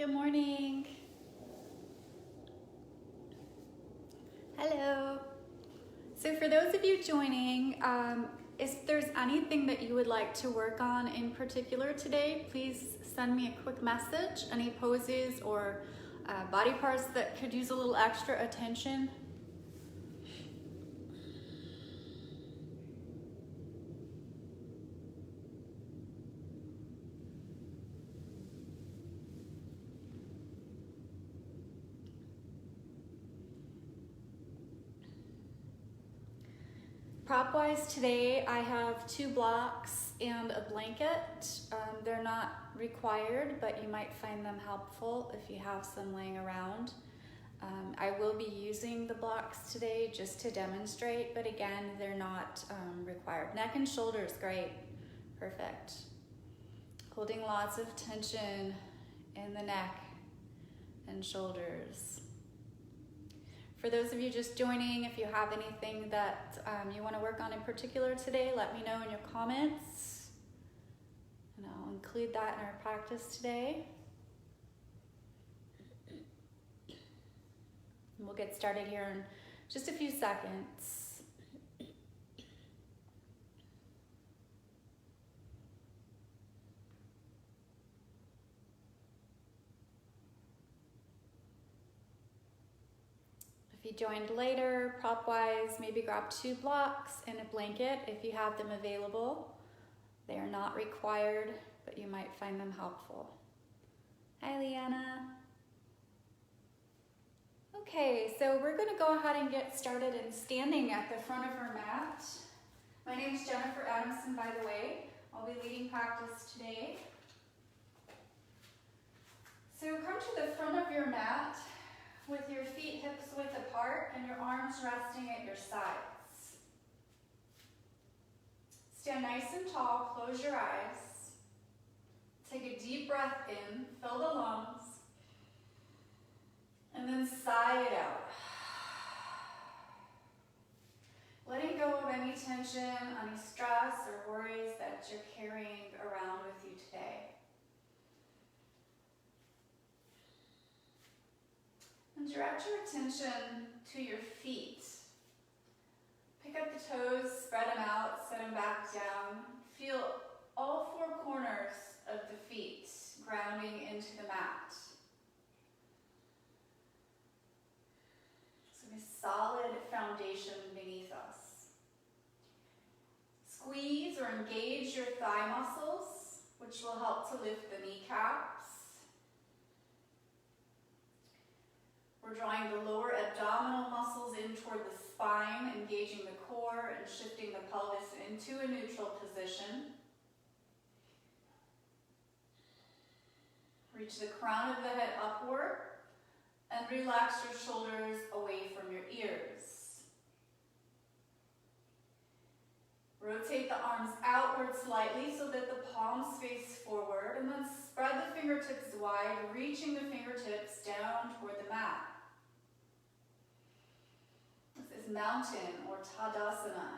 Good morning. Hello. So for those of you joining, if there's anything that you would like to work on in particular today, please send me a quick message. Any poses or body parts that could use a little extra attention. Prop-wise today, I have 2 blocks and a blanket. They're not required, but you might find them helpful if you have some laying around. I will be using the blocks today just to demonstrate, but again, they're not required. Neck and shoulders, great, perfect. Holding lots of tension in the neck and shoulders. For those of you just joining, if you have anything that you want to work on in particular today, let me know in your comments, and I'll include that in our practice today. And we'll get started here in just a few seconds. If you joined later, prop-wise, maybe grab 2 blocks and a blanket if you have them available. They are not required, but you might find them helpful. Hi, Leanna. Okay, so we're gonna go ahead and get started in standing at the front of our mat. My name is Jennifer Adamson, by the way. I'll be leading practice today. So come to the front of your mat with your feet hips width apart and your arms resting at your sides. Stand nice and tall, close your eyes. Take a deep breath in, fill the lungs, and then sigh it out. Letting go of any tension, any stress or worries that you're carrying around with you today. And direct your attention to your feet. Pick up the toes, spread them out, set them back down. Feel all 4 corners of the feet grounding into the mat. So a solid foundation beneath us. Squeeze or engage your thigh muscles, which will help to lift the kneecaps. We're drawing the lower abdominal muscles in toward the spine, engaging the core and shifting the pelvis into a neutral position. Reach the crown of the head upward and relax your shoulders away from your ears. Rotate the arms outward slightly so that the palms face forward, and then spread the fingertips wide, reaching the fingertips down toward the mat. This is mountain or Tadasana.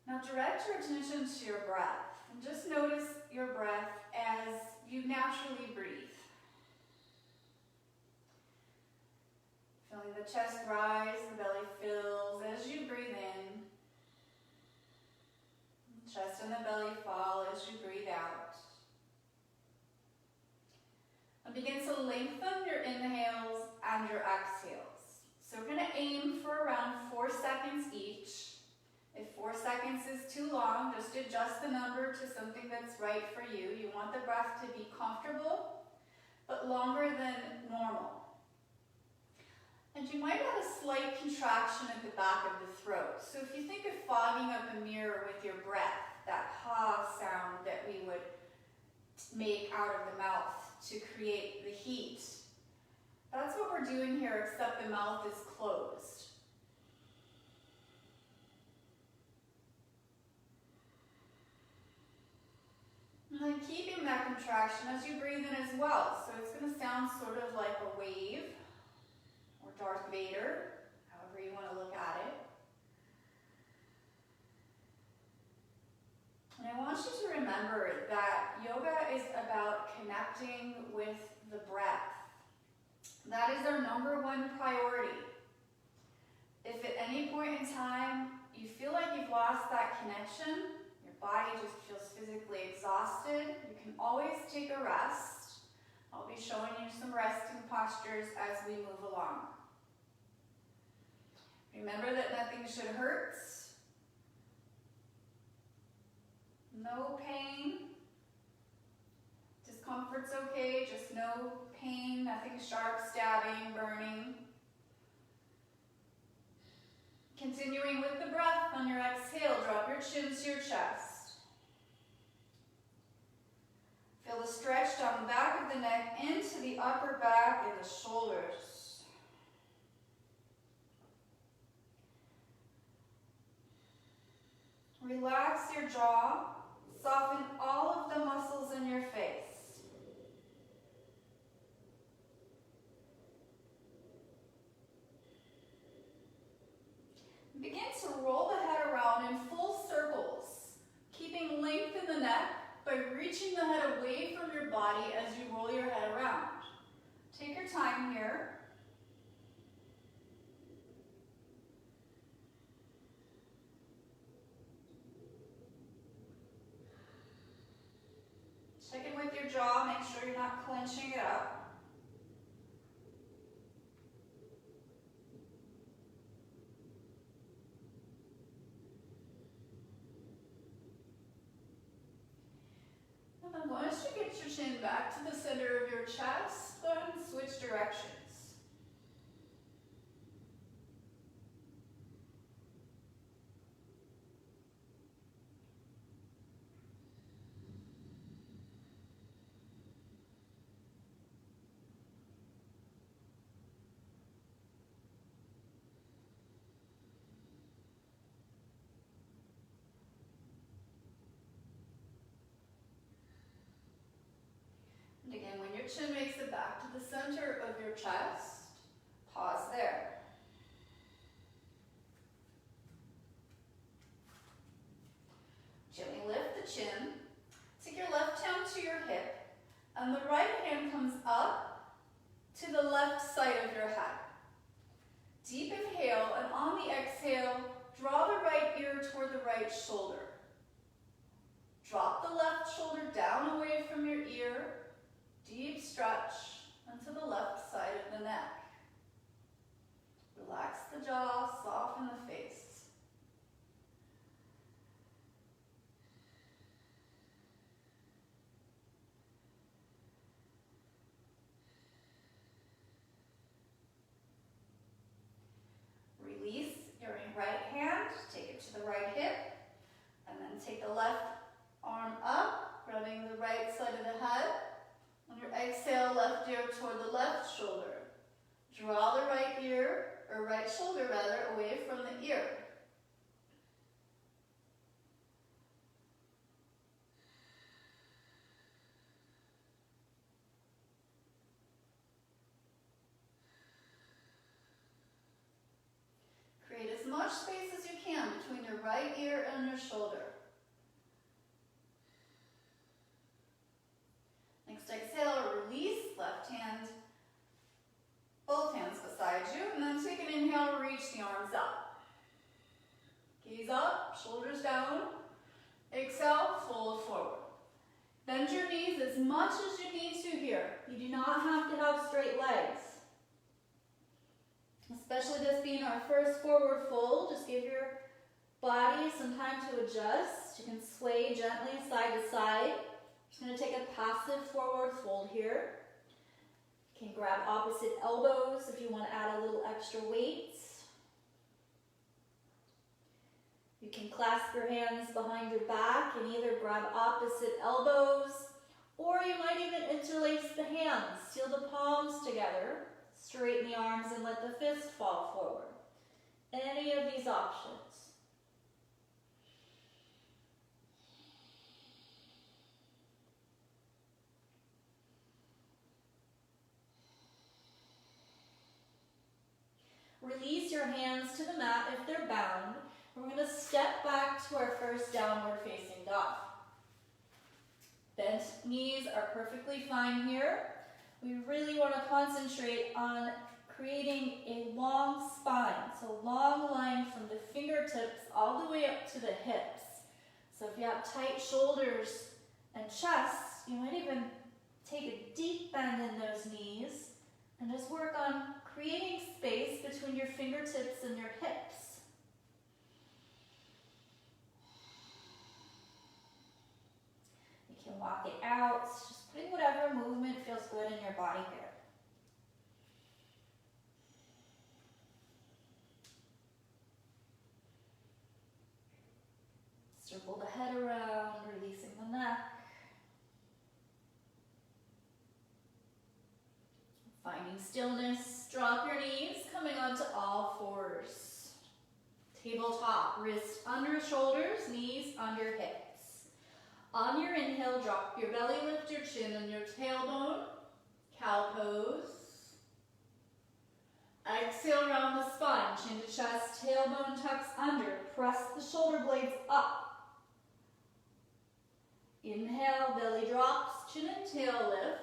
Now direct your attention to your breath, and just notice your breath as you naturally breathe. Feeling the chest rise, the belly fills as you breathe in. Chest and the belly fall as you breathe out. And begin to lengthen your inhales and your exhales. So we're going to aim for around 4 seconds each. If 4 seconds is too long, just adjust the number to something that's right for you. You want the breath to be comfortable, but longer than normal. And you might have a slight contraction at the back of the throat. So if you think of fogging up a mirror with your breath, that ha sound that we would make out of the mouth to create the heat, that's what we're doing here, except the mouth is closed. And then keeping that contraction as you breathe in as well. So it's going to sound sort of like a wave, or Darth Vader, however you want to look at it. And I want you to remember that yoga is about connecting with the breath. That is our #1 priority. If at any point in time you feel like you've lost that connection, your body just feels physically exhausted, you can always take a rest. I'll be showing you some resting postures as we move along. Remember that nothing should hurt. No pain. Discomfort's okay, just no pain, nothing sharp, stabbing, burning. Continuing with the breath, on your exhale, drop your chin to your chest. Feel the stretch down the back of the neck into the upper back and the shoulders. Relax your jaw. Soften all of the muscles in your face. Begin to roll the head around in full circles, keeping length in the neck by reaching the head away from your body as you roll your head around. Take your time here. Check in with your jaw, make sure you're not clenching it up. And then once you get your chin back to the center of your chest, go ahead and switch directions. Again, when your chin makes it back to the center of your chest, pause there. Gently lift the chin. Take your left hand to your hip, and the right hand comes up to the left side of your head. Deep inhale, and on the exhale, draw the right ear toward the right shoulder. Drop the left shoulder down away from your ear. Deep stretch onto the left side of the neck. Relax the jaw, soften the face. Release your right hand, take it to the right hip, and then take the left arm up, rubbing the right side of the head. On your exhale, left ear toward the left shoulder. Draw the right ear, or right shoulder rather, away from the ear. Create as much space as you can between your right ear and your shoulder. Next exhale, release, left hand, both hands beside you, and then take an inhale, reach the arms up. Gaze up, shoulders down. Exhale, fold forward. Bend your knees as much as you need to here. You do not have to have straight legs. Especially this being our first forward fold, just give your body some time to adjust. You can sway gently side to side. Just going to take a passive forward fold here. You can grab opposite elbows if you want to add a little extra weight. You can clasp your hands behind your back and either grab opposite elbows, or you might even interlace the hands. Seal the palms together, straighten the arms, and let the fist fall forward. Any of these options. Release your hands to the mat if they're bound. We're going to step back to our first downward facing dog. Bent knees are perfectly fine here. We really want to concentrate on creating a long spine. So long line from the fingertips all the way up to the hips. So if you have tight shoulders and chest, you might even take a deep bend in those knees and just work on creating space between your fingertips and your hips. You can walk it out, just putting whatever movement feels good in your body here. Circle the head around, releasing the neck. Finding stillness, drop your knees, coming onto all fours. Tabletop, wrist under shoulders, knees under hips. On your inhale, drop your belly, lift your chin and your tailbone. Cow pose. Exhale, round the spine, chin to chest, tailbone tucks under. Press the shoulder blades up. Inhale, belly drops, chin and tail lift.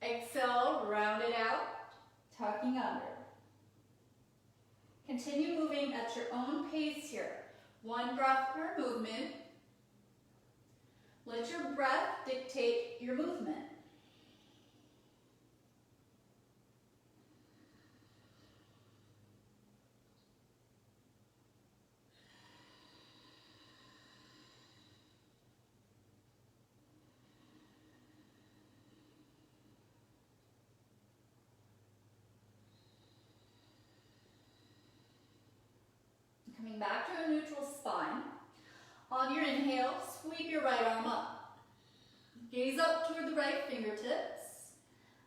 Exhale, round it out, tucking under. Continue moving at your own pace here. One breath per movement. Let your breath dictate your movement. Coming back to a neutral spine. On your inhale, sweep your right arm up. Gaze up toward the right fingertips.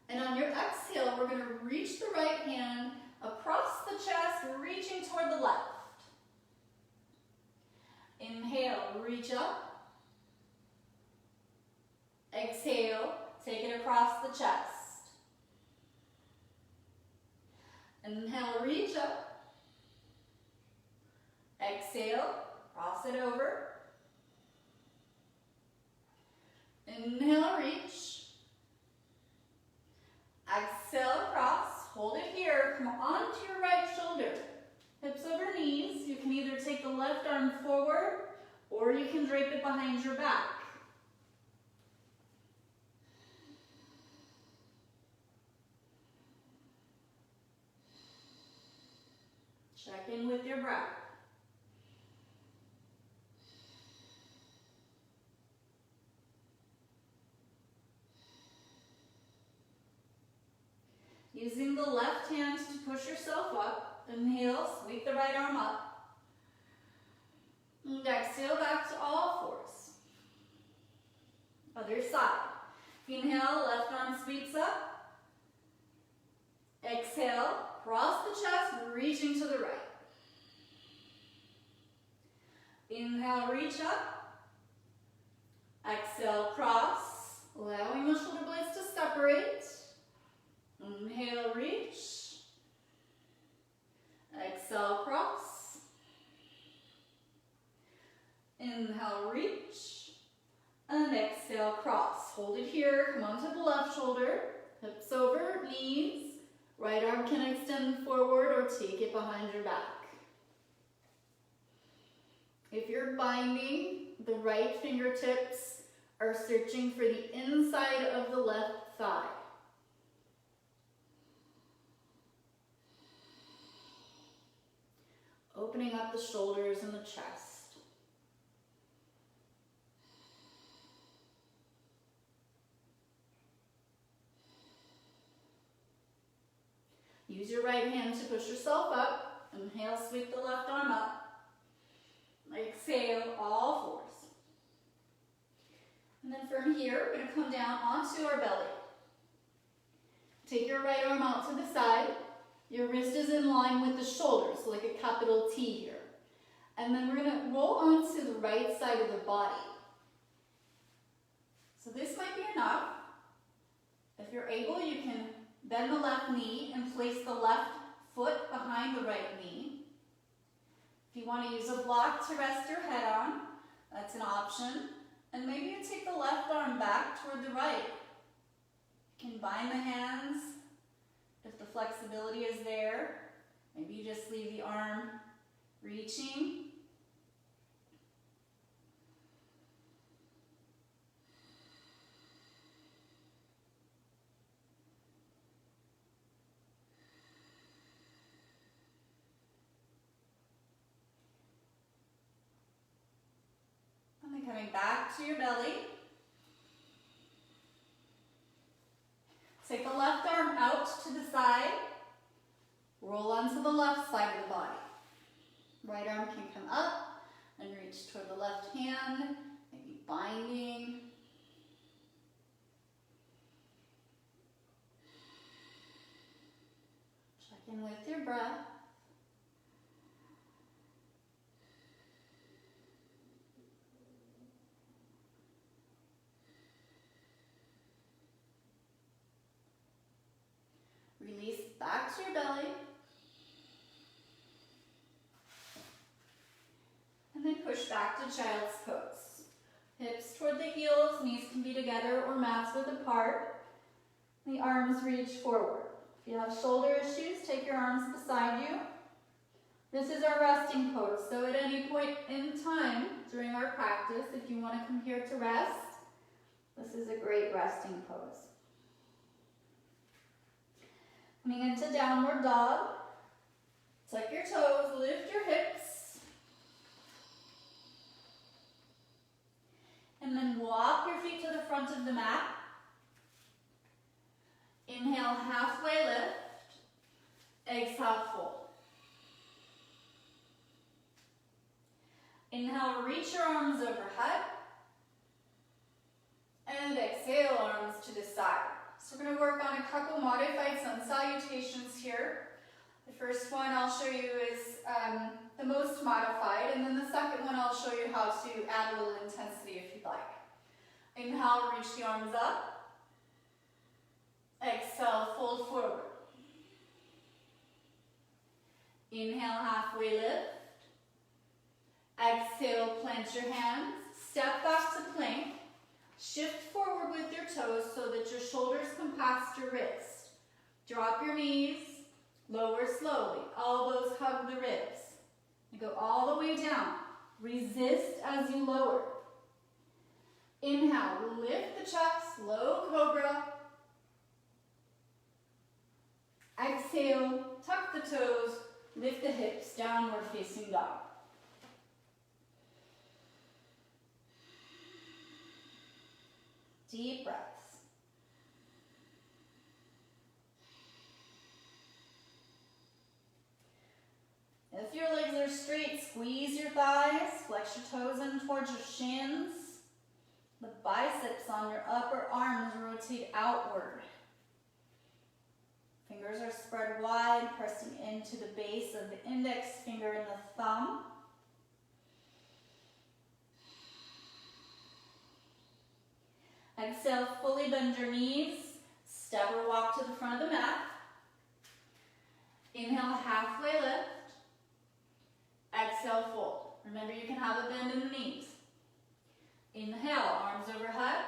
And on your exhale, we're going to reach the right hand across the chest, reaching toward the left. Inhale, reach up. Exhale, take it across the chest. Inhale, reach up. Exhale, cross it over. Inhale, reach. Exhale, cross. Hold it here. Come onto your right shoulder. Hips over knees. You can either take the left arm forward or you can drape it behind your back. Check in with your breath. Using the left hand to push yourself up. Inhale, sweep the right arm up. And exhale back to all fours. Other side. Inhale, left arm sweeps up. Exhale, cross the chest, reaching to the right. Inhale, reach up. Exhale, cross, allowing the shoulder blades to separate. Inhale, reach. Exhale, cross. Inhale, reach. And exhale, cross. Hold it here. Come onto the left shoulder. Hips over, knees. Right arm can extend forward or take it behind your back. If you're binding, the right fingertips are searching for the inside of the left thigh. Opening up the shoulders and the chest. Use your right hand to push yourself up. Inhale, sweep the left arm up. Exhale, all fours. And then from here, we're going to come down onto our belly. Take your right arm out to the side. Your wrist is in line with the shoulder, so like a capital T here. And then we're going to roll onto the right side of the body. So this might be enough. If you're able, you can bend the left knee and place the left foot behind the right knee. If you want to use a block to rest your head on, That's an option. And maybe you take the left arm back toward the right. You can bind the hands if the flexibility is there. Maybe you just leave the arm reaching. And then coming back to your belly. Take the left arm out to the side. Roll onto the left side of the body. Right arm can come up and reach toward the left hand, maybe binding. Check in with your breath. Release back to your belly. And then push back to child's pose. Hips toward the heels, knees can be together or mats width apart. The arms reach forward. If you have shoulder issues, take your arms beside you. This is our resting pose, so at any point in time during our practice, if you want to come here to rest, this is a great resting pose. Coming into downward dog, tuck your toes, lift your hips, and then walk your feet to the front of the mat. Inhale, halfway lift, exhale, fold. Inhale, reach your arms overhead, and exhale, arms to the side. So we're going to work on a couple modified sun salutations here. The first one I'll show you is the most modified, and then the second one I'll show you how to add a little intensity if you'd like. Inhale, reach the arms up. Exhale, fold forward. Inhale, halfway lift. Exhale, plant your hands. Step back to plank. Shift forward with your toes so that your shoulders come past your wrist. Drop your knees, lower slowly. Elbows hug the ribs. You go all the way down. Resist as you lower. Inhale, lift the chest, low cobra. Exhale, tuck the toes, lift the hips, downward facing dog. Deep breaths. If your legs are straight, squeeze your thighs, flex your toes in towards your shins. The biceps on your upper arms rotate outward. Fingers are spread wide, pressing into the base of the index finger and the thumb. Exhale, fully bend your knees. Step or walk to the front of the mat. Inhale, halfway lift. Exhale, fold. Remember, you can have a bend in the knees. Inhale, arms overhead.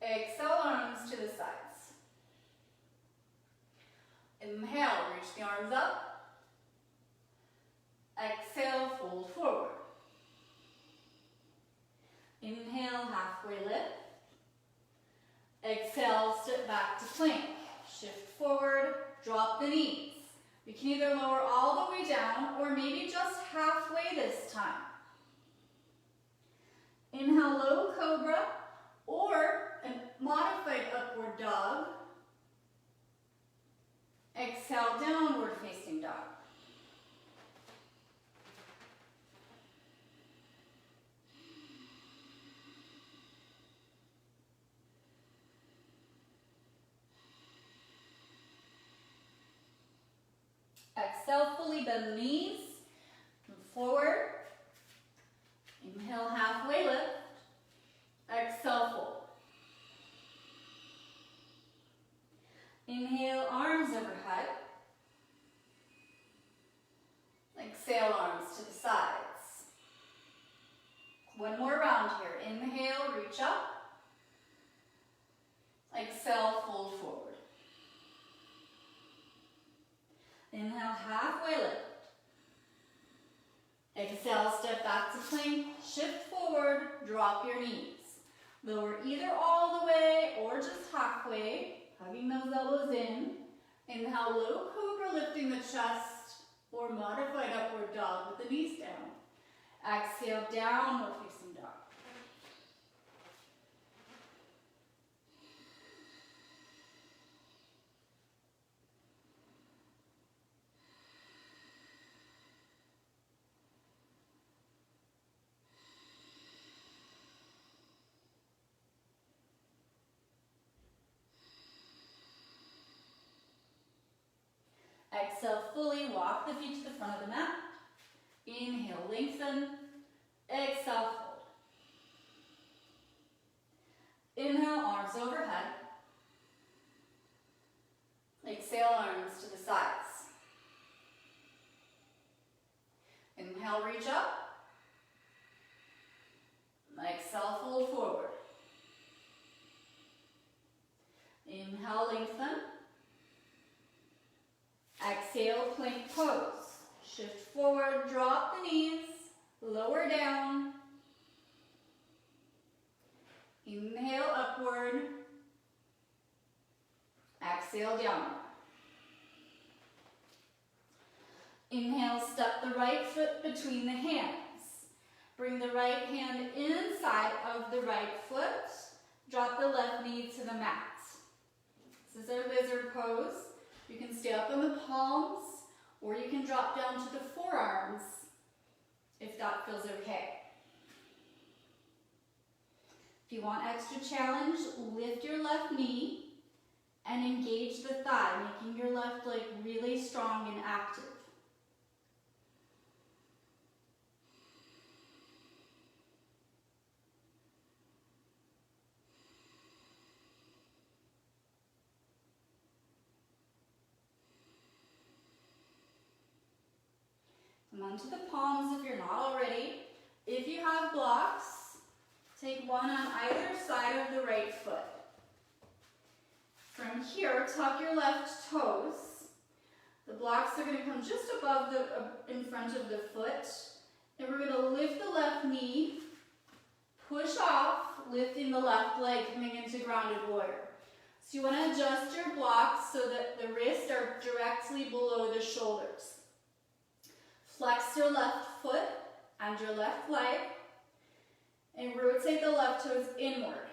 Exhale, arms to the sides. Inhale, reach the arms up. Exhale, fold forward. Inhale, halfway lift. Exhale, step back to plank. Shift forward, drop the knees. You can either lower all the way down or maybe just halfway this time. Inhale, low cobra or a modified upward dog. Exhale, downward facing dog. Exhale, fully bend the knees. Move forward. Inhale, halfway lift. Exhale, fold. Inhale, arms overhead. Exhale, arms to the sides. around here. Inhale, reach up. Exhale, fold forward. Inhale, halfway lift. Exhale, step back to plank, shift forward, drop your knees. Lower either all the way or just halfway, hugging those elbows in. Inhale, low cobra, lifting the chest, or modified upward dog with the knees down. Exhale, downward facing dog. Exhale, fully walk the feet to the front of the mat. Inhale, lengthen. Exhale, fold. Inhale, arms overhead. Exhale, arms to the sides. Inhale, reach up. Exhale, fold forward. Inhale, lengthen. Exhale, plank pose. Shift forward, drop the knees, lower down. Inhale, upward. Exhale, downward. Inhale, step the right foot between the hands. Bring the right hand inside of the right foot. Drop the left knee to the mat. This is our lizard pose. You can stay up on the palms, or you can drop down to the forearms if that feels okay. If you want extra challenge, lift your left knee and engage the thigh, making your left leg really strong and active. Come onto the palms if you're not already. If you have blocks, take one on either side of the right foot. From here, tuck your left toes. The blocks are going to come just above in front of the foot. And we're going to lift the left knee, push off, lifting the left leg, coming into grounded warrior. So you want to adjust your blocks so that the wrists are directly below the shoulders. Flex your left foot and your left leg and rotate the left toes inward.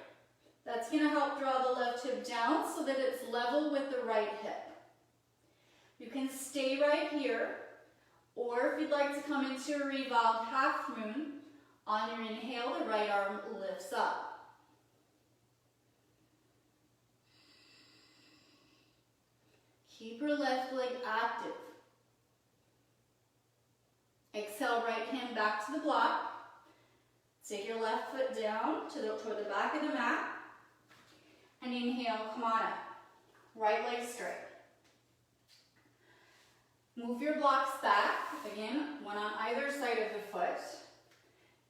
That's going to help draw the left hip down so that it's level with the right hip. You can stay right here, or if you'd like to come into a Revolve Hawkmoon, on your inhale, the right arm lifts up. Keep your left leg active. Exhale, right hand back to the block. Take your left foot down toward the back of the mat. And inhale, come on up. Right leg straight. Move your blocks back. Again, one on either side of the foot.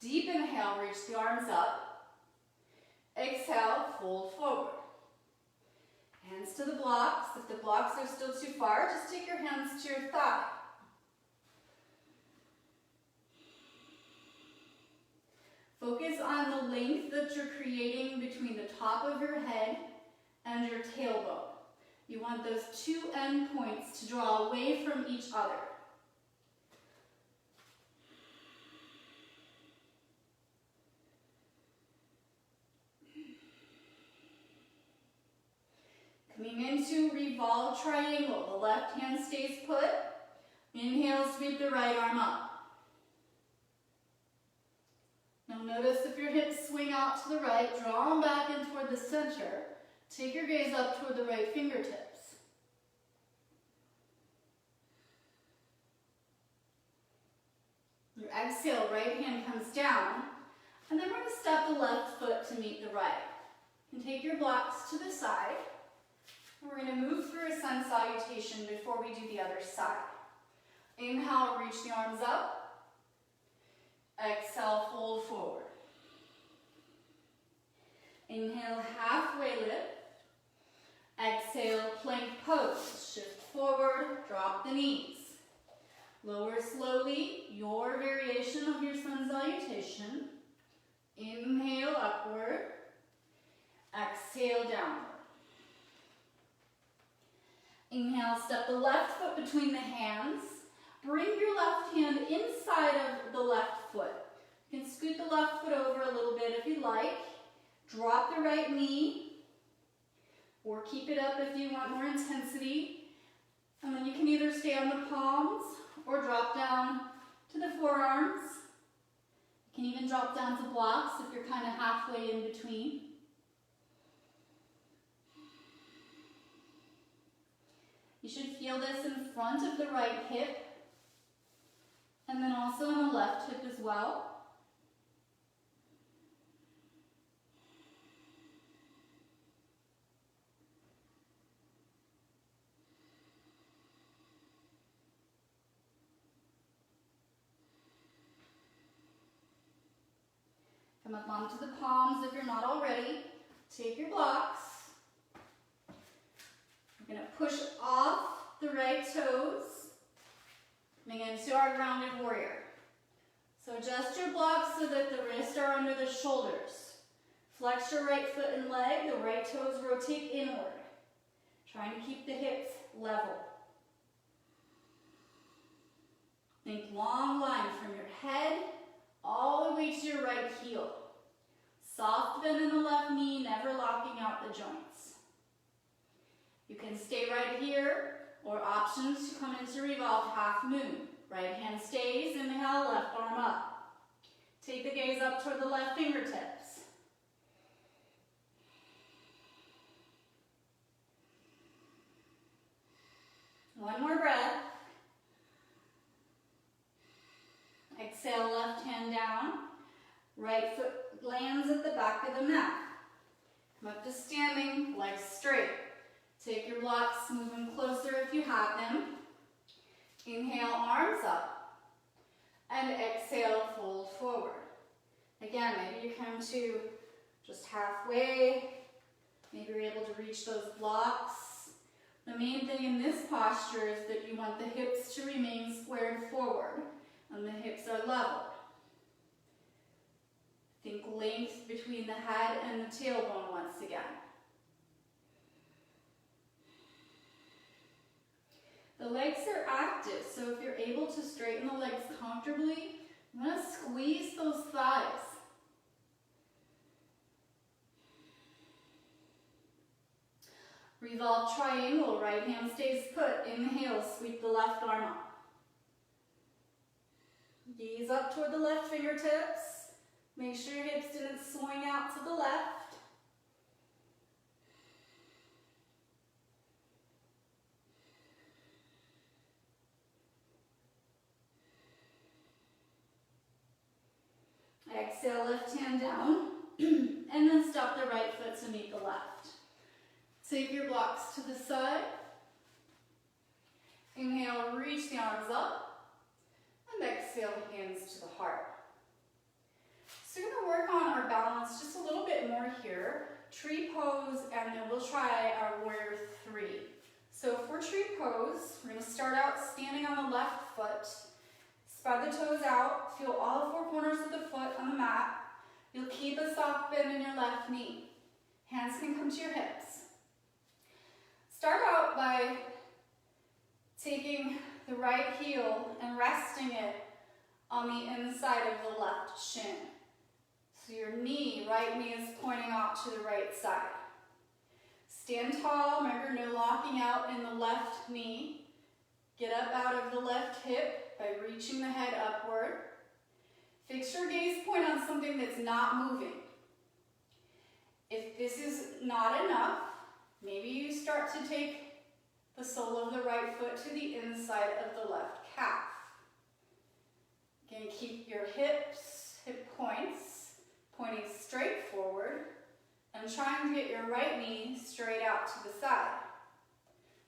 Deep inhale, reach the arms up. Exhale, fold forward. Hands to the blocks. If the blocks are still too far, just take your hands to your thigh. Focus on the length that you're creating between the top of your head and your tailbone. You want those two end points to draw away from each other. Coming into Revolve Triangle, the left hand stays put. Inhale, sweep the right arm up. Now notice if your hips swing out to the right, draw them back in toward the center. Take your gaze up toward the right fingertips. Your exhale, right hand comes down, and then we're going to step the left foot to meet the right. And take your blocks to the side. And we're going to move through a sun salutation before we do the other side. Inhale, reach the arms up. Exhale, fold forward. variation of your sun salutation. Inhale upward, exhale downward. Inhale, step the left foot between the hands. Bring your left hand inside of the left foot. You can scoot the left foot over a little bit if you like. Drop the right knee, or keep it up if you want more intensity. And then you can either stay on the palms or drop down to the forearms. You can even drop down to blocks if you're kind of halfway in between. You should feel this in front of the right hip, and then also in the left hip as well. Come up onto the palms if you're not already. Take your blocks. You're going to push off the right toes, coming into our grounded warrior. So adjust your blocks so that the wrists are under the shoulders. Flex your right foot and leg, the right toes rotate inward. Trying to keep the hips level. Think long line from your head all the way to your right heel. Soft bend in the left knee, never locking out the joints. You can stay right here, or options to come into Revolve Hawkmoon. Right hand stays, inhale, left arm up. Take the gaze up toward the left fingertips. One more breath. Exhale, left hand down. Right foot lands at the back of the mat. Come up to standing, legs straight. Take your blocks, move them closer if you have them. Inhale, arms up. And exhale, fold forward. Again, maybe you come to just halfway. Maybe you're able to reach those blocks. The main thing in this posture is that you want the hips to remain squared forward and the hips are level. Think length between the head and the tailbone once again. The legs are active, so if you're able to straighten the legs comfortably, you want to squeeze those thighs. Revolve Triangle, right hand stays put. Inhale, sweep the left arm up. Gaze up toward the left fingertips. Make sure your hips didn't swing out to the left. Exhale, left hand down, and then stop the right foot to meet the left. Take your blocks to the side. Inhale, reach the arms up, and exhale, hands to the heart. So we're going to work on our balance just a little bit more here. Tree pose, and then we'll try our warrior 3. So for tree pose, we're going to start out standing on the left foot. Spread the toes out, feel all 4 corners of the foot on the mat. You'll keep a soft bend in your left knee. Hands can come to your hips. Start out by taking the right heel and resting it on the inside of the left shin. So your knee, right knee is pointing out to the right side. Stand tall, remember no locking out in the left knee. Get up out of the left hip by reaching the head upward. Fix your gaze point on something that's not moving. If this is not enough, maybe you start to take the sole of the right foot to the inside of the left calf. Again, keep your hips, hip points, pointing straight forward, and trying to get your right knee straight out to the side.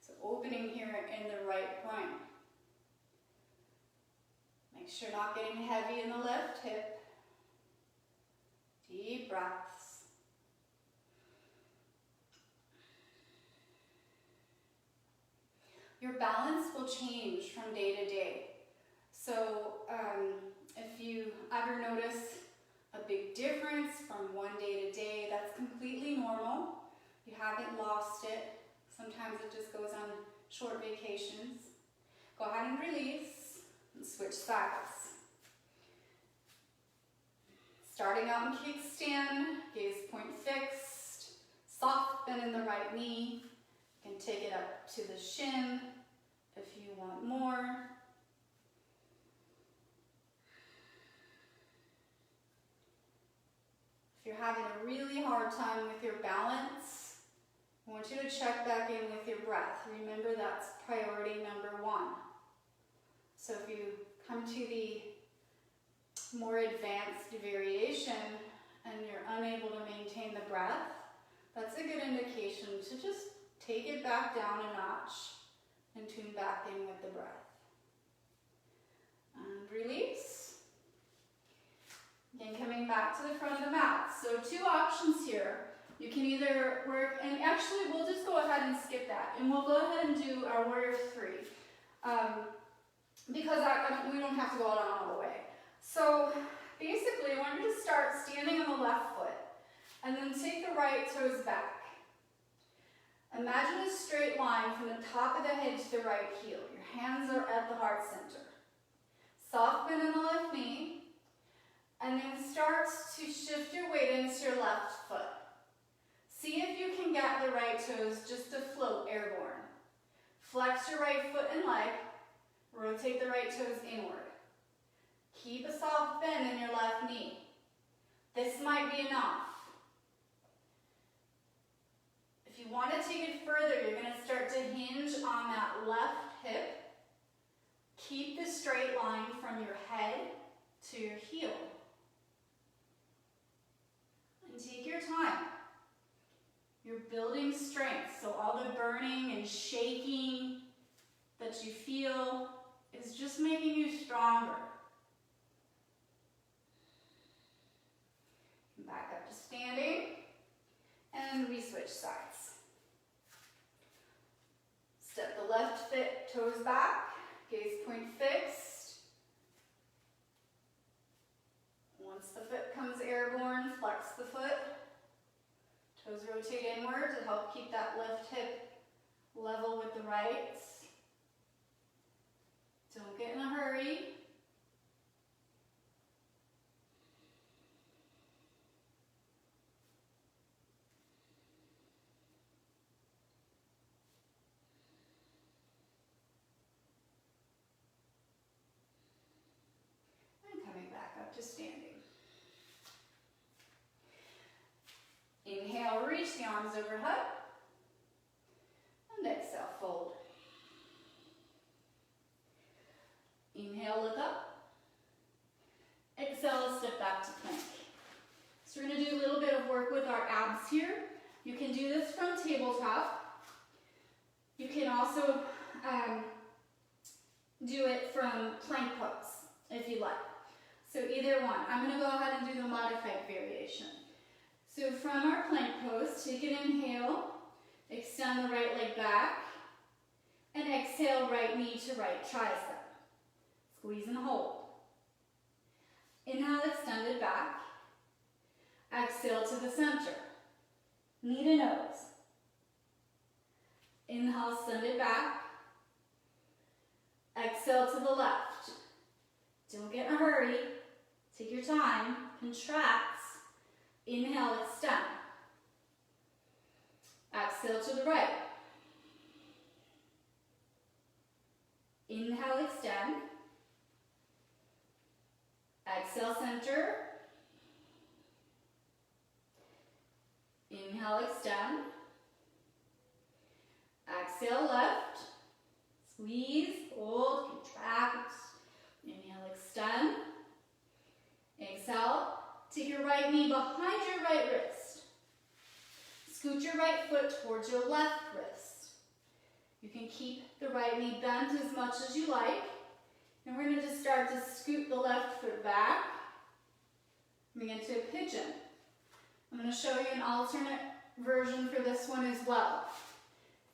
So opening here in the right groin. Make sure not getting heavy in the left hip. Deep breaths. Your balance will change from day to day. So If you ever notice a big difference from one day to day, that's completely normal. You haven't lost it. Sometimes it just goes on short vacations. Go ahead and release and switch sides. Starting out in kickstand, gaze point fixed, soft bend in the right knee. You can take it up to the shin if you want more. If you're having a really hard time with your balance, I want you to check back in with your breath. Remember, that's priority number one. So if you come to the more advanced variation and you're unable to maintain the breath, that's a good indication to just take it back down a notch and tune back in with the breath. And release. Again, coming back to the front of the mat. So 2 options here. You can either work, and actually we'll just go ahead and skip that, and we'll go ahead and do our warrior 3. Because we don't have to go down all the way. So basically, I want you to start standing on the left foot, and then take the right toes back. Imagine a straight line from the top of the head to the right heel. Your hands are at the heart center. Soft bend in the left knee, and then start to shift your weight into your left foot. See if you can get the right toes just to float airborne. Flex your right foot and leg. Rotate the right toes inward. Keep a soft bend in your left knee. This might be enough. If you want to take it further, you're going to start to hinge on that left hip. Keep the straight line from your head to your heel. And take your time. You're building strength, so all the burning and shaking that you feel is just making you stronger. Back up to standing, and we switch sides. Step the left foot, toes back, gaze point fixed. Once the foot comes airborne, flex the foot. Toes rotate inward to help keep that left hip level with the right. Don't get in a hurry. And coming back up to standing. Inhale, reach the arms overhead. And exhale, fold. Inhale, look up. Exhale, step back to plank. So we're going to do a little bit of work with our abs here. You can do this from tabletop. You can also do it from plank pose, if you like. So either one. I'm going to go ahead and do the modified variation. So from our plank pose, take an inhale, extend the right leg back, and exhale, right knee to right tricep. Squeeze and hold. Inhale, extended back. Exhale to the center. Knee to nose. Inhale, send it back. Exhale to the left. Don't get in a hurry. Take your time. Contract. Inhale, extend. Exhale to the right. Inhale, extend. Exhale, center. Inhale, extend. Exhale, left. Squeeze, hold, contract. Inhale, extend. Exhale. Take your right knee behind your right wrist. Scoot your right foot towards your left wrist. You can keep the right knee bent as much as you like. And we're going to just start to scoot the left foot back. Bring it into a pigeon. I'm going to show you an alternate version for this one as well.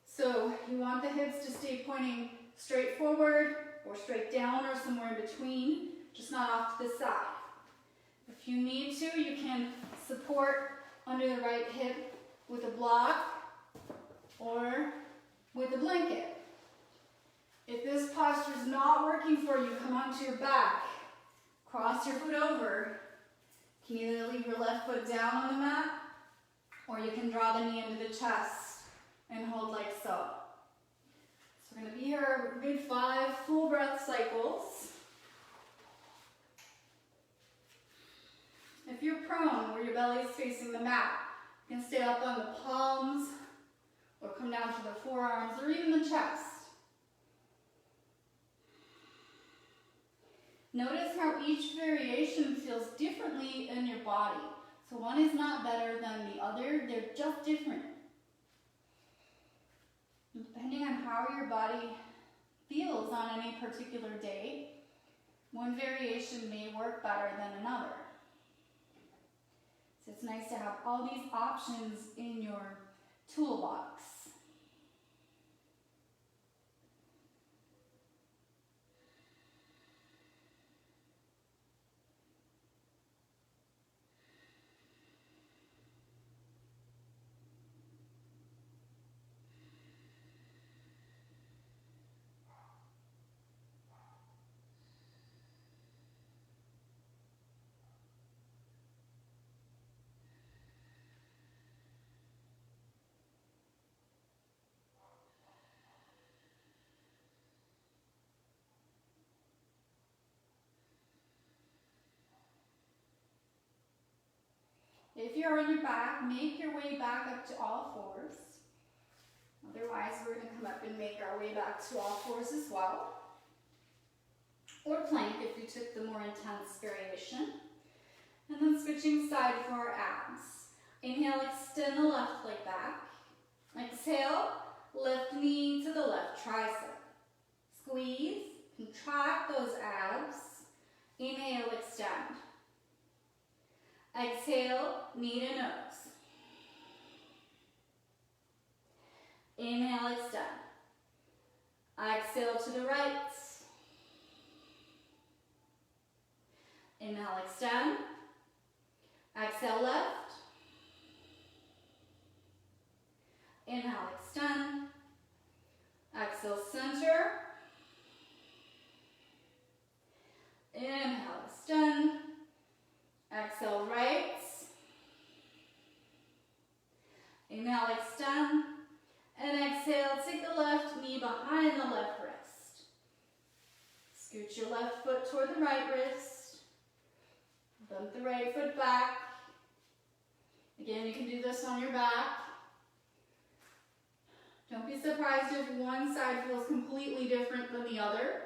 So you want the hips to stay pointing straight forward or straight down or somewhere in between. just not off to the side. If you need to, you can support under the right hip with a block or with a blanket. If this posture is not working for you, come onto your back, cross your foot over. You can either leave your left foot down on the mat, or you can draw the knee into the chest and hold like so. So we're going to be here a good 5 full breath cycles. If you're prone, where your belly is facing the mat, you can stay up on the palms, or come down to the forearms, or even the chest. Notice how each variation feels differently in your body. So one is not better than the other, they're just different. Depending on how your body feels on any particular day, one variation may work better than another. So it's nice to have all these options in your toolbox. If you're on your back, make your way back up to all fours. Otherwise, we're going to come up and make our way back to all fours as well. Or plank if you took the more intense variation. And then switching side for our abs. Inhale, extend the left leg back. Exhale, left knee to the left tricep. Squeeze, contract those abs. Inhale, extend. Exhale, knee to nose. Inhale, extend. Exhale to the right. Inhale, extend. Exhale, left. Inhale, extend. Exhale, center. Inhale, extend. Exhale, right. Inhale, extend. And exhale, take the left knee behind the left wrist. Scoot your left foot toward the right wrist. Bump the right foot back. Again, you can do this on your back. Don't be surprised if one side feels completely different than the other.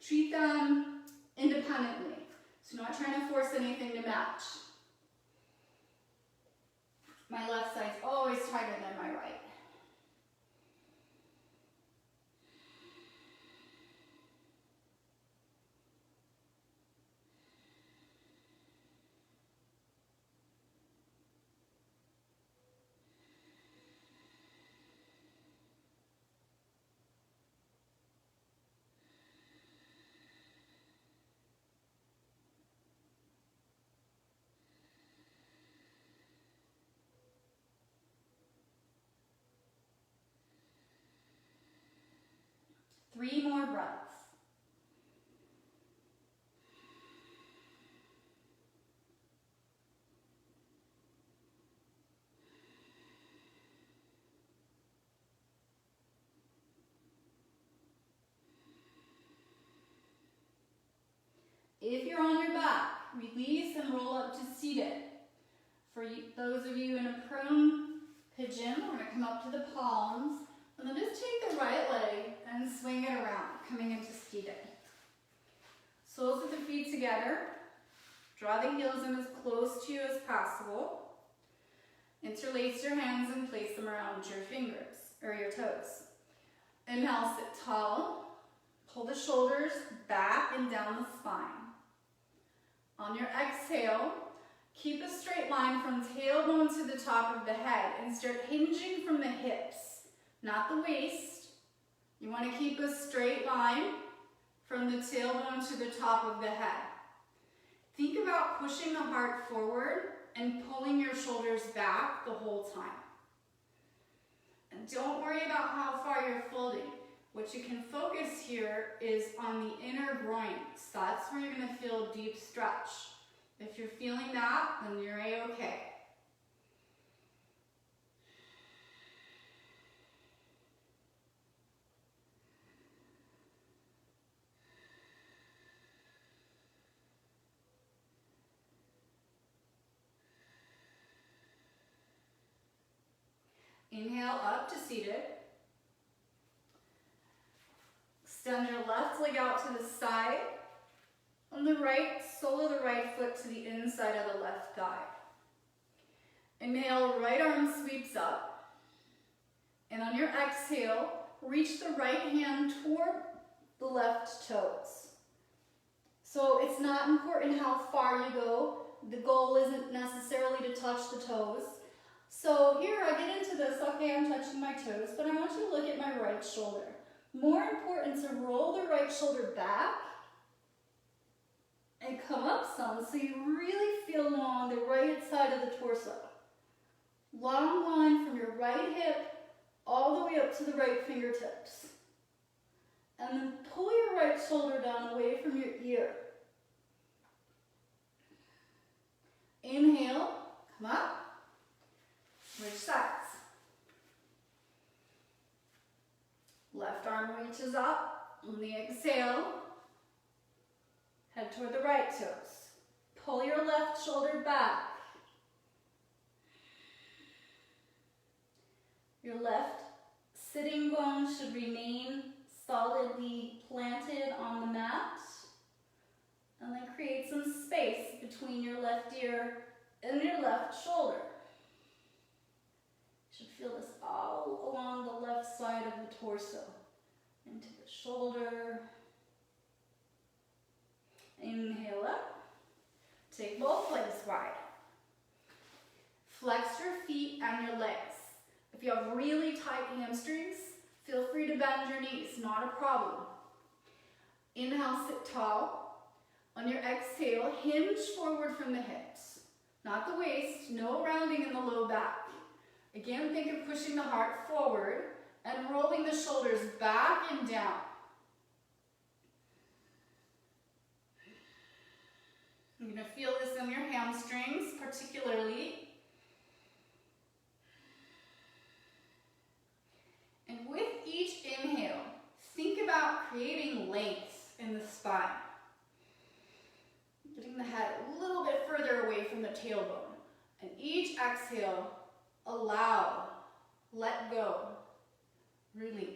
Treat them independently. So not trying to force anything to match. My left side's always tighter than my right. Three more breaths. If you're on your back, release and roll up to seated. For those of you in a prone pigeon, we're going to come up to the palms. And then just take the right leg and swing it around, coming into seated. Soles of the feet together. Draw the heels in as close to you as possible. Interlace your hands and place them around your fingers, or your toes. Inhale, sit tall. Pull the shoulders back and down the spine. On your exhale, keep a straight line from tailbone to the top of the head and start hinging from the hips. Not the waist. You want to keep a straight line from the tailbone to the top of the head. Think about pushing the heart forward and pulling your shoulders back the whole time. And don't worry about how far you're folding. What you can focus here is on the inner groins. That's where you're going to feel deep stretch. If you're feeling that, then you're A-okay. Inhale up to seated. Extend your left leg out to the side. On the right, sole of the right foot to the inside of the left thigh. Inhale, right arm sweeps up. And on your exhale, reach the right hand toward the left toes. So it's not important how far you go. The goal isn't necessarily to touch the toes. So here I get into this, okay, I'm touching my toes, but I want you to look at my right shoulder. More important to roll the right shoulder back and come up some so you really feel along the right side of the torso. Long line from your right hip all the way up to the right fingertips. And then pull your right shoulder down away from your ear. Inhale, come up. Switch sides. Left arm reaches up. On the exhale, head toward the right toes. Pull your left shoulder back. Your left sitting bone should remain solidly planted on the mat. And then create some space between your left ear and your left shoulder. You should feel this all along the left side of the torso. Into the shoulder. Inhale up. Take both legs wide. Flex your feet and your legs. If you have really tight hamstrings, feel free to bend your knees, not a problem. Inhale, sit tall. On your exhale, hinge forward from the hips. Not the waist, no rounding in the low back. Again, think of pushing the heart forward and rolling the shoulders back and down. You're going to feel this in your hamstrings, particularly. And with each inhale, think about creating length in the spine. Getting the head a little bit further away from the tailbone. And each exhale, allow, let go, release.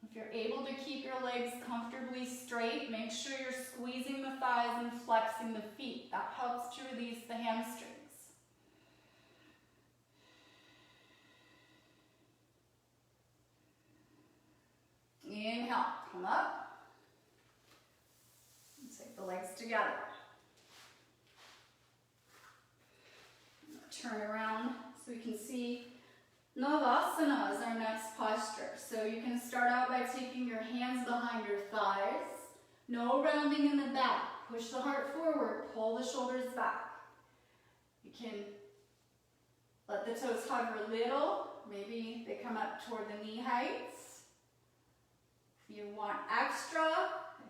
If you're able to keep your legs comfortably straight, make sure you're squeezing the thighs and flexing the feet. That helps to release the hamstrings. Inhale, come up. Take the legs together. Turn around so we can see Shavasana is our next posture. So you can start out by taking your hands behind your thighs. No rounding in the back. Push the heart forward. Pull the shoulders back. You can let the toes hover a little. Maybe they come up toward the knee heights. If you want extra,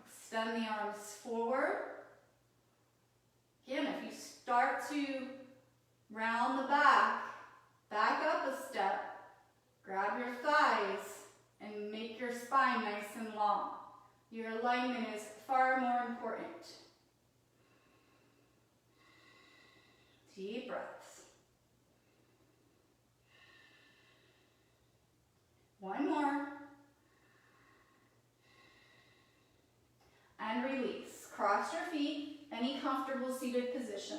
extend the arms forward. Again, if you start to round the back, back up a step, grab your thighs, and make your spine nice and long. Your alignment is far more important. Deep breaths. One more. And release. Cross your feet, any comfortable seated position.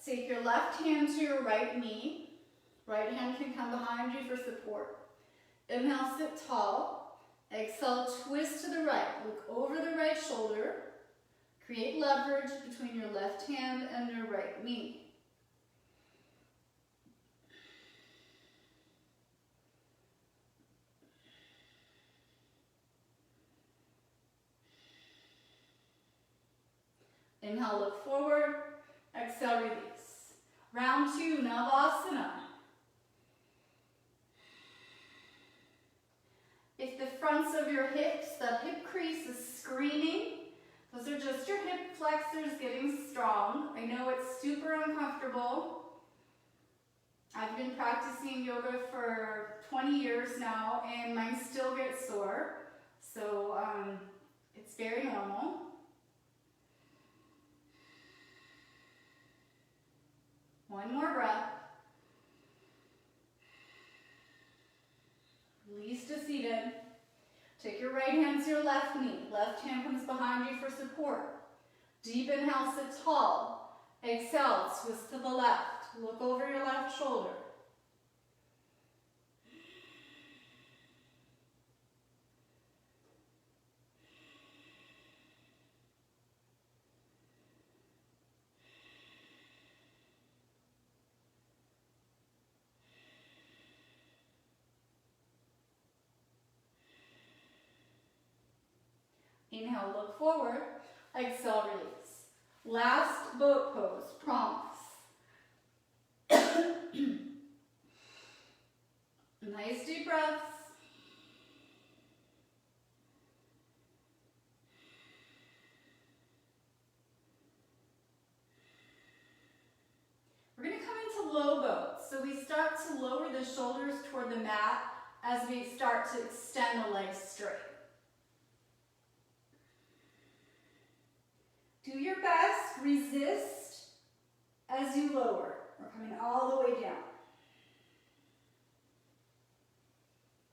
Take your left hand to your right knee. Right hand can come behind you for support. Inhale, sit tall. Exhale, twist to the right. Look over the right shoulder. Create leverage between your left hand and your right knee. Inhale, look forward. Exhale, release. Round 2, Navasana. If the fronts of your hips, the hip crease is screaming, those are just your hip flexors getting strong. I know it's super uncomfortable. I've been practicing yoga for 20 years now and mine still get sore. So it's very normal. One more breath. Release to seated. Take your right hand to your left knee. Left hand comes behind you for support. Deep inhale, sit tall. Exhale, twist to the left. Look over your left shoulder. Inhale, look forward. Exhale, release. Last boat pose, promise. Nice deep breaths. We're going to come into low boat. So we start to lower the shoulders toward the mat as we start to extend the legs straight. Do your best, resist as you lower. We're coming all the way down.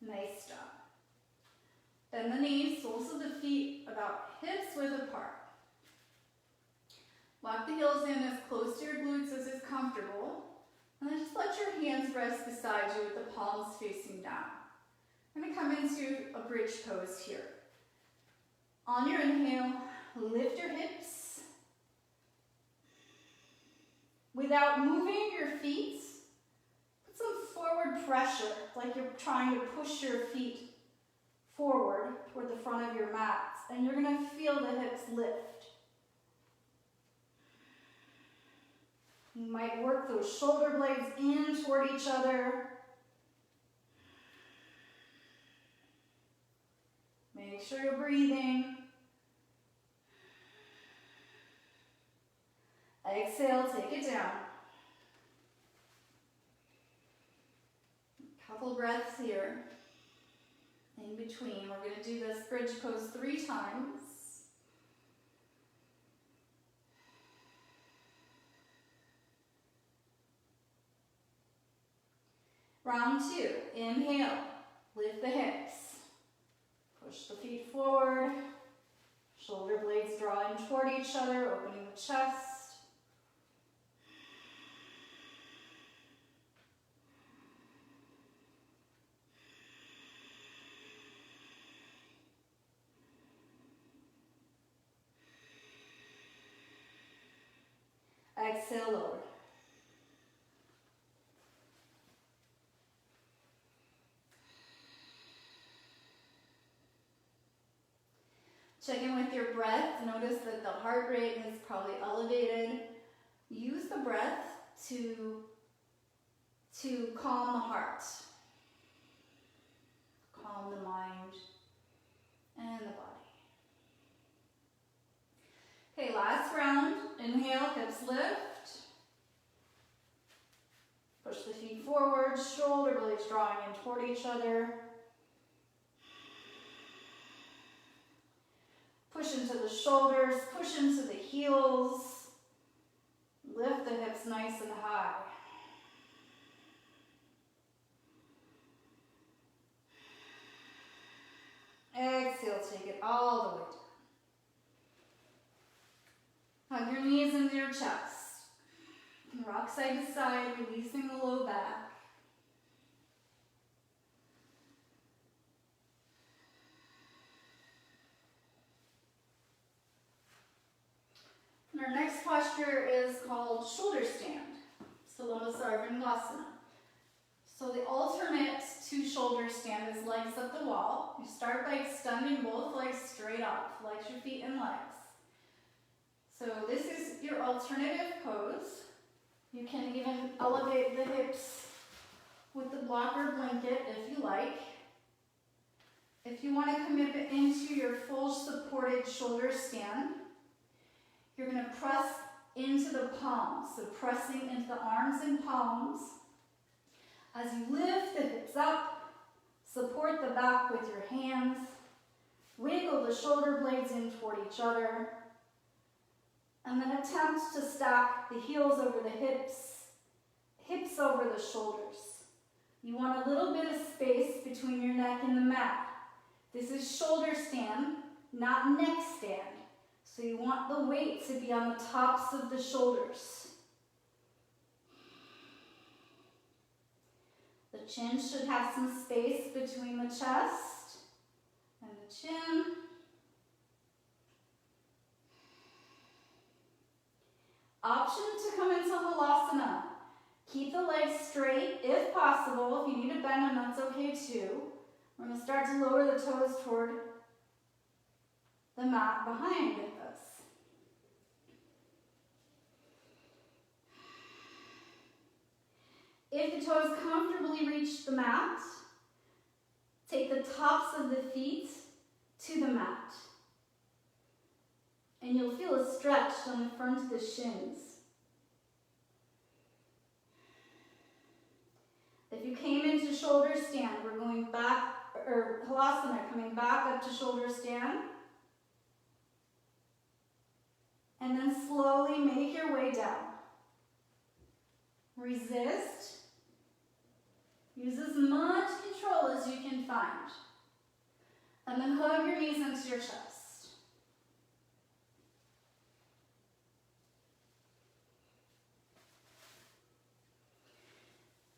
Nice job. Bend the knees, soles of the feet about hips width apart. Lock the heels in as close to your glutes as is comfortable. And then just let your hands rest beside you with the palms facing down. I'm going to come into a bridge pose here. On your inhale, lift your hips. Without moving your feet, put some forward pressure, like you're trying to push your feet forward toward the front of your mat. And you're going to feel the hips lift. You might work those shoulder blades in toward each other. Make sure you're breathing. Exhale, take it down. Couple breaths here. In between, we're going to do this bridge pose 3 times. Round 2, inhale, lift the hips. Push the feet forward. Shoulder blades draw in toward each other, opening the chest. Exhale, lower. Check in with your breath. Notice that the heart rate is probably elevated. Use the breath to calm the heart, calm the mind and the body. Okay, last round. Inhale, hips lift. Push the feet forward, shoulder blades drawing in toward each other. Push into the shoulders, push into the heels. Lift the hips nice and high. Exhale, take it all the way down. Hug your knees into your chest. Rock side to side, releasing the low back. And our next posture is called Shoulderstand, Solano Sarvangasana. So the alternate to shoulder stand is legs up the wall. You start by extending both legs straight up, flex your feet and legs. So this is your alternative pose. You can even elevate the hips with the blocker blanket if you like. If you want to commit into your full supported shoulder stand, you're going to press into the palms. So pressing into the arms and palms. As you lift the hips up, support the back with your hands. Wiggle the shoulder blades in toward each other. And then attempt to stack the heels over the hips, hips over the shoulders. You want a little bit of space between your neck and the mat. This is shoulder stand, not neck stand. So you want the weight to be on the tops of the shoulders. The chin should have some space between the chest and the chin. Option to come into Halasana. Keep the legs straight if possible. If you need to bend them, that's okay too. We're going to start to lower the toes toward the mat behind us. If the toes comfortably reach the mat, take the tops of the feet to the mat. And you'll feel a stretch on the front of the shins. If you came into shoulder stand, we're going back, or Halasana, coming back up to shoulder stand. And then slowly make your way down. Resist. Use as much control as you can find. And then hug your knees into your chest.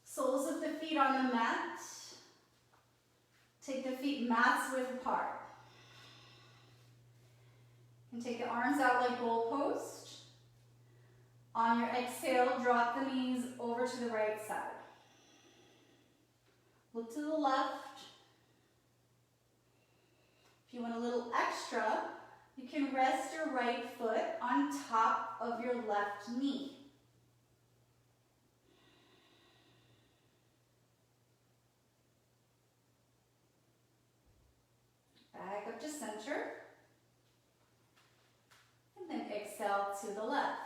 Soles of the feet on the mat. Take the feet mats width apart. And take the arms out like goalpost. On your exhale, drop the knees over to the right side. Look to the left. If you want a little extra, you can rest your right foot on top of your left knee. Back up to center. And then exhale to the left.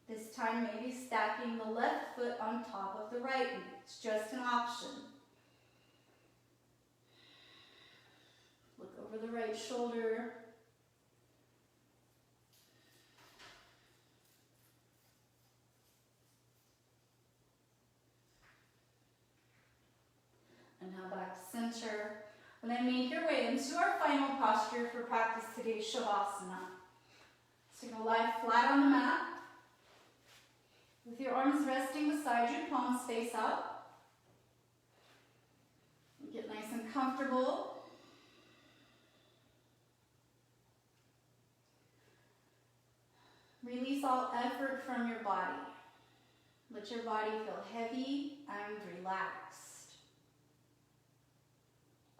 This time maybe stacking the left foot on top of the right knee. It's just an option. Look over the right shoulder. And now back to center. And then make your way into our final posture for practice today, Shavasana. So you're going to lie flat on the mat, with your arms resting beside you, palms face up. Get nice and comfortable. Release all effort from your body. Let your body feel heavy and relaxed.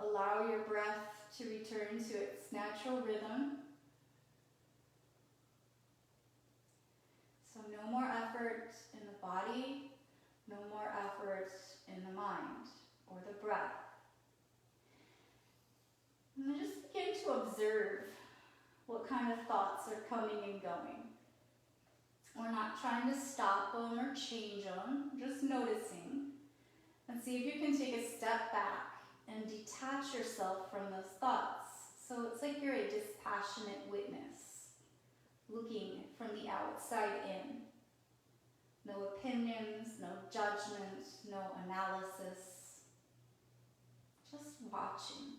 Allow your breath to return to its natural rhythm. So no more effort in the body, no more effort in the mind or the breath. And then just begin to observe what kind of thoughts are coming and going. We're not trying to stop them or change them, just noticing. And see if you can take a step back and detach yourself from those thoughts. So it's like you're a dispassionate witness, looking from the outside in. No opinions, no judgment, no analysis. Just watching.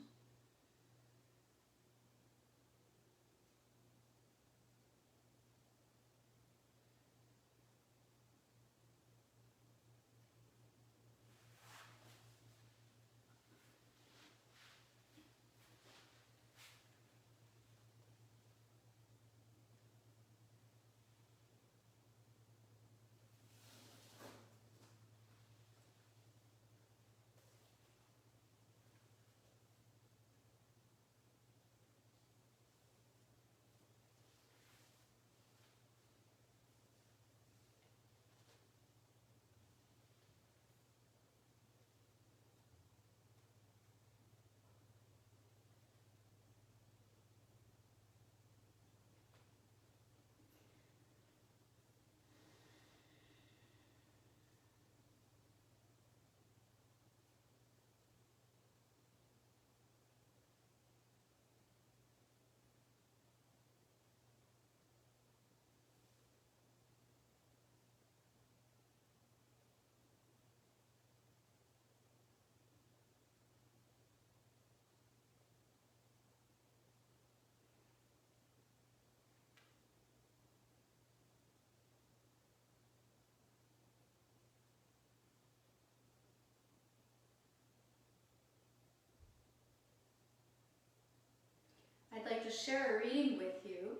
share a reading with you.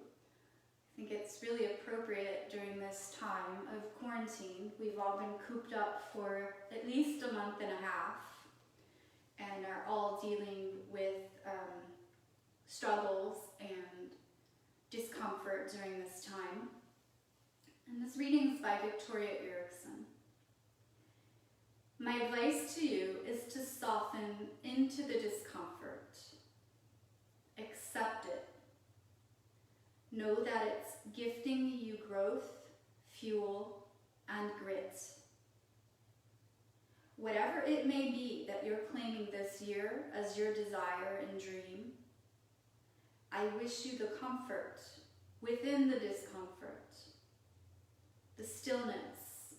I think it's really appropriate during this time of quarantine. We've all been cooped up for at least a month and a half and are all dealing with struggles and discomfort during this time. And this reading is by Victoria Erickson. My advice to you is to soften into the discomfort. Accept it. Know that it's gifting you growth, fuel, and grit. Whatever it may be that you're claiming this year as your desire and dream, I wish you the comfort within the discomfort, the stillness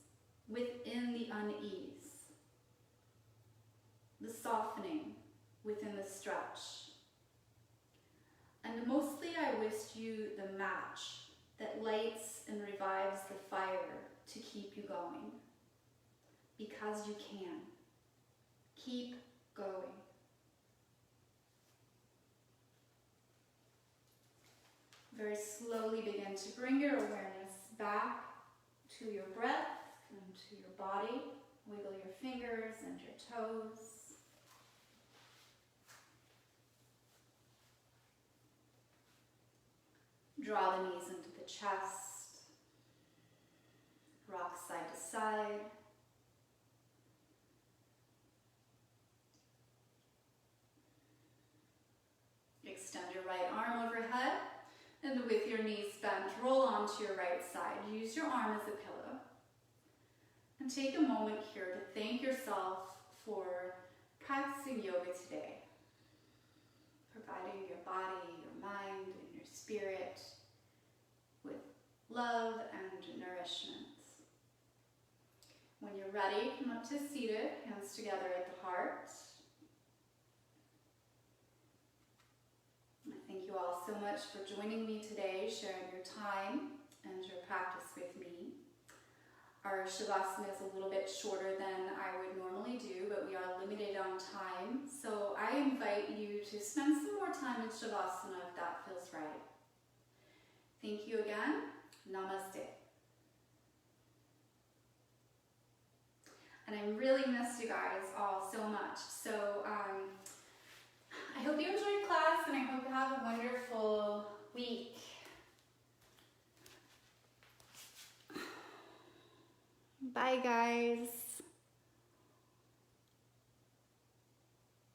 within the unease, the softening within the stretch. And mostly I wish you the match that lights and revives the fire to keep you going. Because you can. Keep going. Very slowly begin to bring your awareness back to your breath and to your body. Wiggle your fingers and your toes. Draw the knees into the chest. Rock side to side. Extend your right arm overhead, and with your knees bent, roll onto your right side. Use your arm as a pillow. And take a moment here to thank yourself for practicing yoga today, providing your body, your mind, and your spirit with love and nourishment. When you're ready, come up to seated, hands together at the heart. I thank you all so much for joining me today, sharing your time and your practice with me. Our Shavasana is a little bit shorter than I would normally do, but we are limited on time. So I invite you to spend some more time in Shavasana if that feels right. Thank you again. Namaste. And I really miss you guys all so much. So I hope you enjoyed class, and I hope you have a wonderful week. Bye, guys.